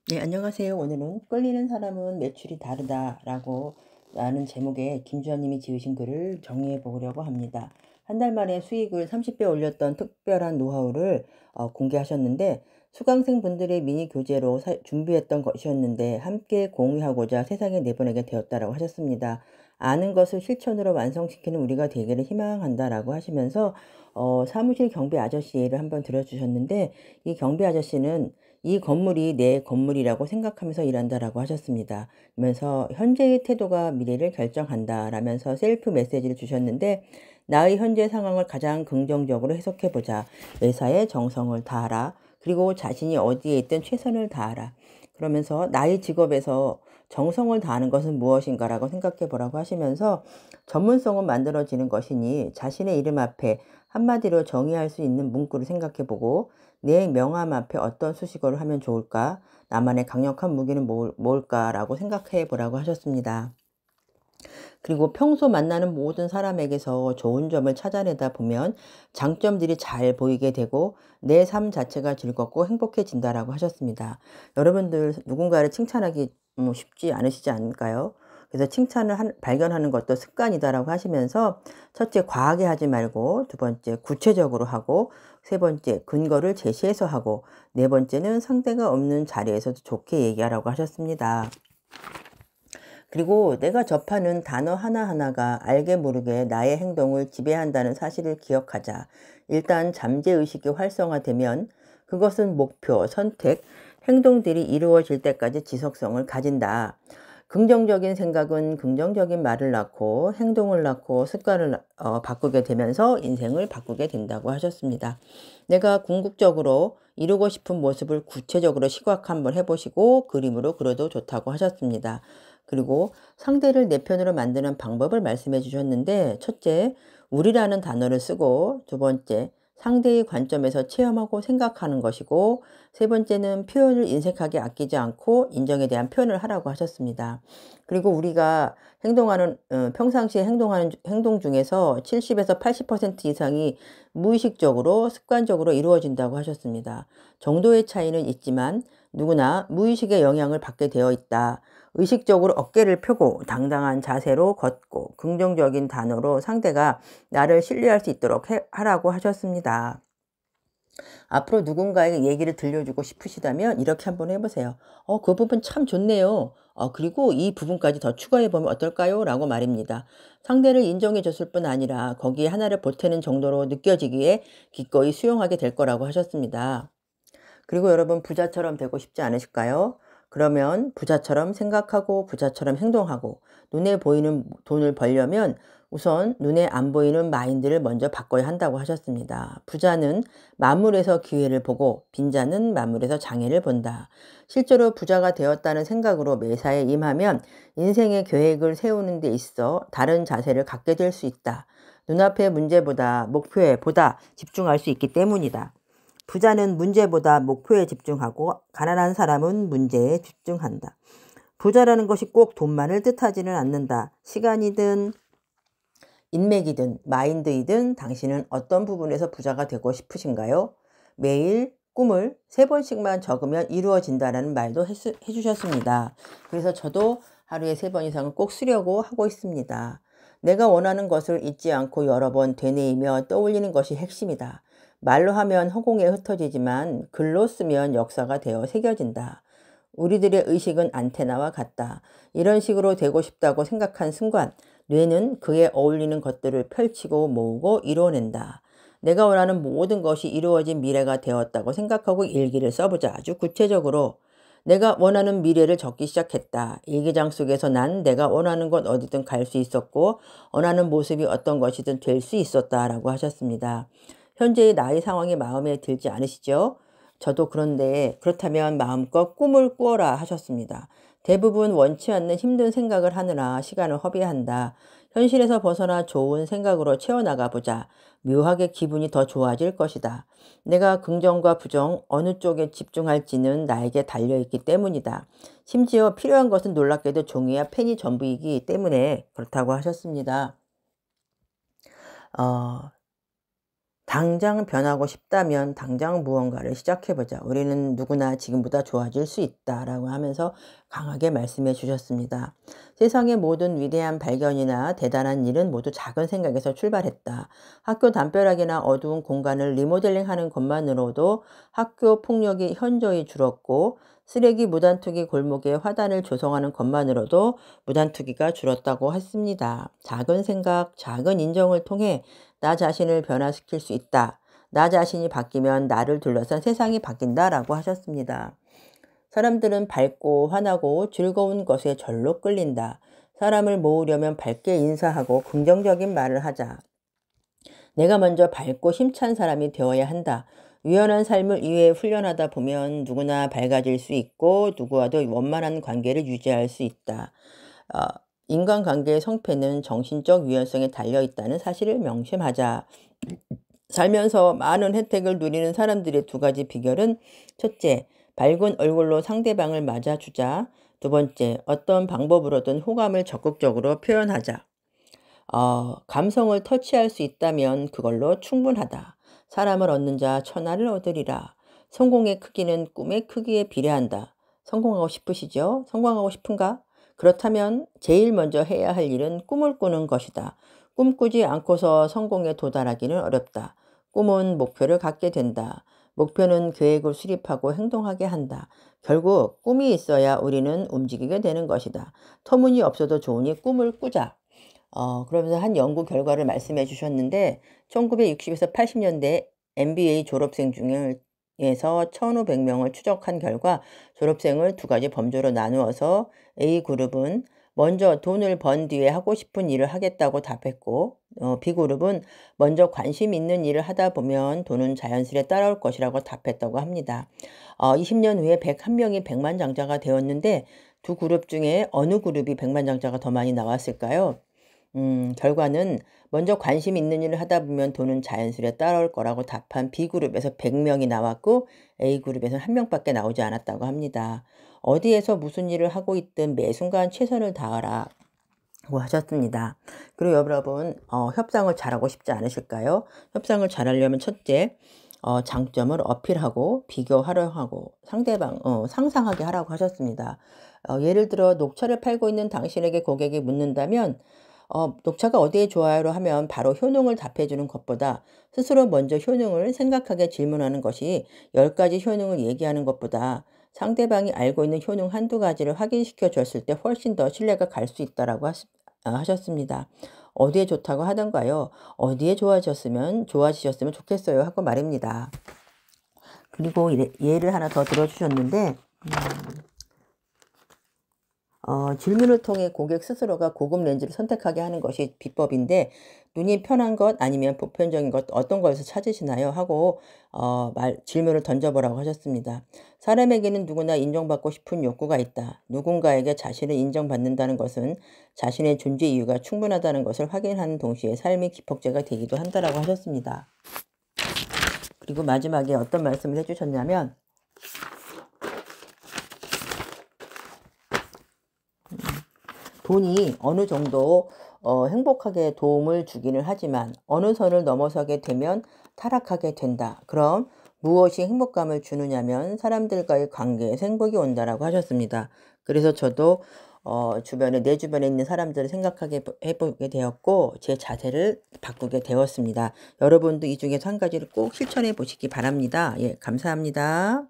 네, 안녕하세요. 오늘은 끌리는 사람은 매출이 다르다라고 라는 제목의 김주환님이 지으신 글을 정리해 보려고 합니다. 한 달 만에 수익을 30배 올렸던 특별한 노하우를 공개하셨는데 수강생 분들의 미니 교재로 준비했던 것이었는데 함께 공유하고자 세상에 내보내게 되었다라고 하셨습니다. 아는 것을 실천으로 완성시키는 우리가 되기를 희망한다라고 하시면서 사무실 경비 아저씨 예를 한번 들어주셨는데 이 경비 아저씨는 이 건물이 내 건물이라고 생각하면서 일한다라고 하셨습니다. 그러면서 현재의 태도가 미래를 결정한다 라면서 셀프 메시지를 주셨는데 나의 현재 상황을 가장 긍정적으로 해석해 보자. 매사에 정성을 다하라. 그리고 자신이 어디에 있든 최선을 다하라. 그러면서 나의 직업에서 정성을 다하는 것은 무엇인가라고 생각해 보라고 하시면서 전문성은 만들어지는 것이니 자신의 이름 앞에 한마디로 정의할 수 있는 문구를 생각해 보고 내 명함 앞에 어떤 수식어를 하면 좋을까? 나만의 강력한 무기는 뭘까라고 생각해 보라고 하셨습니다. 그리고 평소 만나는 모든 사람에게서 좋은 점을 찾아내다 보면 장점들이 잘 보이게 되고 내 삶 자체가 즐겁고 행복해진다라고 하셨습니다. 여러분들 누군가를 칭찬하기 쉽지 않으시지 않을까요? 그래서 칭찬을 발견하는 것도 습관이다라고 하시면서 첫째 과하게 하지 말고 두 번째 구체적으로 하고 세 번째 근거를 제시해서 하고 네 번째는 상대가 없는 자리에서도 좋게 얘기하라고 하셨습니다. 그리고 내가 접하는 단어 하나하나가 알게 모르게 나의 행동을 지배한다는 사실을 기억하자. 일단 잠재의식이 활성화되면 그것은 목표, 선택, 행동들이 이루어질 때까지 지속성을 가진다. 긍정적인 생각은 긍정적인 말을 낳고 행동을 낳고 습관을 바꾸게 되면서 인생을 바꾸게 된다고 하셨습니다. 내가 궁극적으로 이루고 싶은 모습을 구체적으로 시각 한번 해보시고 그림으로 그려도 좋다고 하셨습니다. 그리고 상대를 내 편으로 만드는 방법을 말씀해 주셨는데 첫째, 우리라는 단어를 쓰고 두 번째, 상대의 관점에서 체험하고 생각하는 것이고 세 번째는 표현을 인색하게 아끼지 않고 인정에 대한 표현을 하라고 하셨습니다. 그리고 우리가 평상시에 행동하는 행동 중에서 70에서 80% 이상이 무의식적으로 습관적으로 이루어진다고 하셨습니다. 정도의 차이는 있지만 누구나 무의식의 영향을 받게 되어 있다. 의식적으로 어깨를 펴고 당당한 자세로 걷고 긍정적인 단어로 상대가 나를 신뢰할 수 있도록 하라고 하셨습니다. 앞으로 누군가에게 얘기를 들려주고 싶으시다면 이렇게 한번 해보세요. 그 부분 참 좋네요. 그리고 이 부분까지 더 추가해보면 어떨까요? 라고 말입니다. 상대를 인정해 줬을 뿐 아니라 거기에 하나를 보태는 정도로 느껴지기에 기꺼이 수용하게 될 거라고 하셨습니다. 그리고 여러분 부자처럼 되고 싶지 않으실까요? 그러면 부자처럼 생각하고 부자처럼 행동하고 눈에 보이는 돈을 벌려면 우선 눈에 안 보이는 마인드를 먼저 바꿔야 한다고 하셨습니다. 부자는 만물에서 기회를 보고 빈자는 만물에서 장애를 본다. 실제로 부자가 되었다는 생각으로 매사에 임하면 인생의 계획을 세우는 데 있어 다른 자세를 갖게 될 수 있다. 눈앞의 문제보다 목표에 보다 집중할 수 있기 때문이다. 부자는 문제보다 목표에 집중하고 가난한 사람은 문제에 집중한다. 부자라는 것이 꼭 돈만을 뜻하지는 않는다. 시간이든 인맥이든 마인드이든 당신은 어떤 부분에서 부자가 되고 싶으신가요? 매일 꿈을 3번씩만 적으면 이루어진다라는 말도 해주셨습니다. 그래서 저도 하루에 3번 이상은 꼭 쓰려고 하고 있습니다. 내가 원하는 것을 잊지 않고 여러 번 되뇌이며 떠올리는 것이 핵심이다. 말로 하면 허공에 흩어지지만 글로 쓰면 역사가 되어 새겨진다. 우리들의 의식은 안테나와 같다. 이런 식으로 되고 싶다고 생각한 순간 뇌는 그에 어울리는 것들을 펼치고 모으고 이뤄낸다. 내가 원하는 모든 것이 이루어진 미래가 되었다고 생각하고 일기를 써보자. 아주 구체적으로 내가 원하는 미래를 적기 시작했다. 일기장 속에서 난 내가 원하는 곳 어디든 갈 수 있었고 원하는 모습이 어떤 것이든 될 수 있었다라고 하셨습니다. 현재의 나의 상황이 마음에 들지 않으시죠? 저도 그런데 그렇다면 마음껏 꿈을 꾸어라 하셨습니다. 대부분 원치 않는 힘든 생각을 하느라 시간을 허비한다. 현실에서 벗어나 좋은 생각으로 채워나가 보자. 묘하게 기분이 더 좋아질 것이다. 내가 긍정과 부정 어느 쪽에 집중할지는 나에게 달려있기 때문이다. 심지어 필요한 것은 놀랍게도 종이와 펜이 전부이기 때문에 그렇다고 하셨습니다. 어, 당장 변하고 싶다면 당장 무언가를 시작해보자. 우리는 누구나 지금보다 좋아질 수 있다라고 하면서 강하게 말씀해 주셨습니다. 세상의 모든 위대한 발견이나 대단한 일은 모두 작은 생각에서 출발했다. 학교 담벼락이나 어두운 공간을 리모델링하는 것만으로도 학교 폭력이 현저히 줄었고, 쓰레기 무단투기 골목에 화단을 조성하는 것만으로도 무단투기가 줄었다고 했습니다. 작은 생각, 작은 인정을 통해 나 자신을 변화시킬 수 있다. 나 자신이 바뀌면 나를 둘러싼 세상이 바뀐다라고 하셨습니다. 사람들은 밝고 환하고 즐거운 것에 절로 끌린다. 사람을 모으려면 밝게 인사하고 긍정적인 말을 하자. 내가 먼저 밝고 힘찬 사람이 되어야 한다. 유연한 삶을 이외에 훈련하다 보면 누구나 밝아질 수 있고 누구와도 원만한 관계를 유지할 수 있다. 어, 인간관계의 성패는 정신적 유연성에 달려있다는 사실을 명심하자. 살면서 많은 혜택을 누리는 사람들의 두 가지 비결은, 첫째, 밝은 얼굴로 상대방을 맞아주자. 두 번째, 어떤 방법으로든 호감을 적극적으로 표현하자. 감성을 터치할 수 있다면 그걸로 충분하다. 사람을 얻는 자 천하를 얻으리라. 성공의 크기는 꿈의 크기에 비례한다. 성공하고 싶으시죠? 성공하고 싶은가? 그렇다면 제일 먼저 해야 할 일은 꿈을 꾸는 것이다. 꿈꾸지 않고서 성공에 도달하기는 어렵다. 꿈은 목표를 갖게 된다. 목표는 계획을 수립하고 행동하게 한다. 결국 꿈이 있어야 우리는 움직이게 되는 것이다. 터무니없어도 좋으니 꿈을 꾸자. 그러면서 한 연구 결과를 말씀해 주셨는데, 1960에서 80년대 MBA 졸업생 중에서 1,500명을 추적한 결과 졸업생을 두 가지 범주로 나누어서 A그룹은 먼저 돈을 번 뒤에 하고 싶은 일을 하겠다고 답했고, B그룹은 먼저 관심 있는 일을 하다 보면 돈은 자연스레 따라올 것이라고 답했다고 합니다. 20년 후에 101명이 백만장자가 되었는데 두 그룹 중에 어느 그룹이 백만장자가 더 많이 나왔을까요? 결과는 먼저 관심 있는 일을 하다 보면 돈은 자연스레 따라올 거라고 답한 B그룹에서 100명이 나왔고 A그룹에서는 1명밖에 나오지 않았다고 합니다. 어디에서 무슨 일을 하고 있든 매 순간 최선을 다하라 고 하셨습니다. 그리고 여러분, 협상을 잘하고 싶지 않으실까요? 협상을 잘하려면 첫째, 장점을 어필하고 비교하려고 상대방 상상하게 하라고 하셨습니다. 예를 들어 녹차를 팔고 있는 당신에게 고객이 묻는다면, 녹차가 어디에 좋아요로 하면 바로 효능을 답해주는 것보다 스스로 먼저 효능을 생각하게 질문하는 것이 10가지 효능을 얘기하는 것보다 상대방이 알고 있는 효능 한두 가지를 확인시켜 줬을 때 훨씬 더 신뢰가 갈 수 있다라고 하셨습니다. 어디에 좋다고 하던가요? 어디에 좋아지셨으면 좋겠어요 하고 말입니다. 그리고 예를 하나 더 들어주셨는데, 질문을 통해 고객 스스로가 고급 렌즈를 선택하게 하는 것이 비법인데, 눈이 편한 것 아니면 보편적인 것 어떤 것을 찾으시나요? 하고 질문을 던져보라고 하셨습니다. 사람에게는 누구나 인정받고 싶은 욕구가 있다. 누군가에게 자신을 인정받는다는 것은 자신의 존재 이유가 충분하다는 것을 확인하는 동시에 삶의 기폭제가 되기도 한다라고 하셨습니다. 그리고 마지막에 어떤 말씀을 해주셨냐면, 돈이 어느 정도 행복하게 도움을 주기는 하지만 어느 선을 넘어서게 되면 타락하게 된다. 그럼 무엇이 행복감을 주느냐면 사람들과의 관계에서 행복이 온다라고 하셨습니다. 그래서 저도 내 주변에 있는 사람들을 생각하게 해보게 되었고 제 자세를 바꾸게 되었습니다. 여러분도 이 중에서 한 가지를 꼭 실천해 보시기 바랍니다. 예, 감사합니다.